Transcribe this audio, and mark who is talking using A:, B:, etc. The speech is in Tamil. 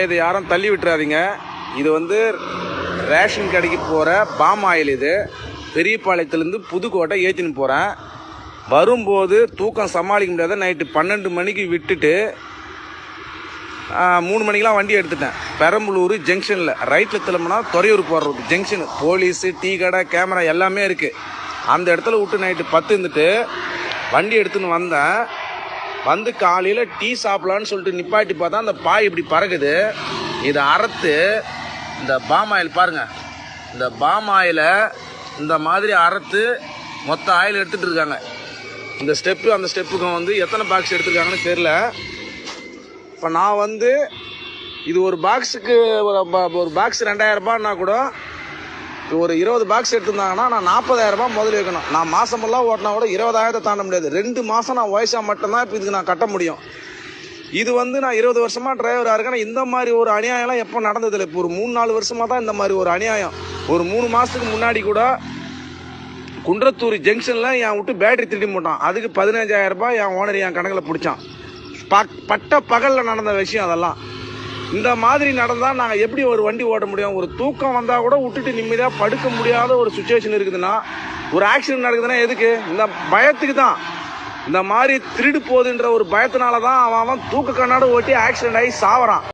A: இதை யாரும் தள்ளி விட்டுறாதீங்க. இது வந்து ரேஷன் கடைக்கு போகிற பாம் ஆயில். இது பெரியபாளையத்துலேருந்து புதுக்கோட்டை ஏற்றின்னு போகிறேன். வரும்போது தூக்கம் சமாளிக்க முடியாத நைட்டு 12 மணிக்கு விட்டுட்டு 3 மணிக்கெலாம் வண்டி எடுத்துட்டேன். பெரம்பலூர் ஜங்ஷனில் ரைட்டில் திரும்பினா துறையூர் போகிற ரோடு ஜங்ஷனு. போலீஸு, டீ கடை, கேமரா எல்லாமே இருக்குது. அந்த இடத்துல விட்டு நைட்டு 10 இருந்துட்டு வண்டி எடுத்துன்னு வந்தேன். வந்து காலையில் டீ சாப்பிட்லான்னு சொல்லிட்டு நிப்பாட்டி பார்த்தா அந்த பாய் இப்படி பறகுது. இதை அறுத்து இந்த பாம் ஆயில் பாருங்கள், இந்த பாம் ஆயிலை இந்த மாதிரி அறுத்து மொத்த ஆயில் எடுத்துகிட்டு இருக்காங்க. இந்த ஸ்டெப்பு அந்த ஸ்டெப்புக்கும் வந்து எத்தனை பாக்ஸ் எடுத்துருக்காங்கன்னு தெரில. இப்போ நான் வந்து இது ஒரு பாக்ஸுக்கு ஒரு பாக்ஸ் 2000 ரூபான்னா கூட ஒரு 20 பாக்ஸ் எடுத்துருந்தாங்கன்னா நான் 40,000 ரூபாய் முதல்ல வைக்கணும். நான் மாதமெல்லாம் ஓட்டினா கூட 20,000 தாண்ட முடியாது. 2 மாதம் நான் வயசாக மட்டும்தான் இப்போ இதுக்கு நான் கட்ட முடியும். இது வந்து நான் 20 வருஷமாக டிரைவராக இருக்கேன். இந்த மாதிரி ஒரு அநியாயம்லாம் எப்போ நடந்ததில்லை. இப்போ ஒரு 3-4 வருஷமாக தான் இந்த மாதிரி ஒரு அநியாயம். ஒரு 3 மாதத்துக்கு முன்னாடி கூட குன்றத்தூர் ஜங்ஷனில் என் விட்டு பேட்டரி திருடி போட்டான். அதுக்கு 15,000 ரூபாய் என் ஓனர் என் கணக்கில் பிடிச்சான். பட்ட பகலில் நடந்த விஷயம் அதெல்லாம். இந்த மாதிரி நடந்தால் நாங்கள் எப்படி ஒரு வண்டி ஓட்ட முடியும்? ஒரு தூக்கம் வந்தால் கூட விட்டுட்டு நிம்மதியாக படுக்க முடியாத ஒரு சுச்சுவேஷன் இருக்குதுன்னா, ஒரு ஆக்சிடென்ட் நடக்குதுன்னா எதுக்கு? இந்த பயத்துக்கு தான். இந்த மாதிரி திருடு போகுதுன்ற ஒரு பயத்தினால தான் அவன் தூக்க கண்ணாடு ஓட்டி ஆக்சிடென்ட் ஆகி சாவறான்.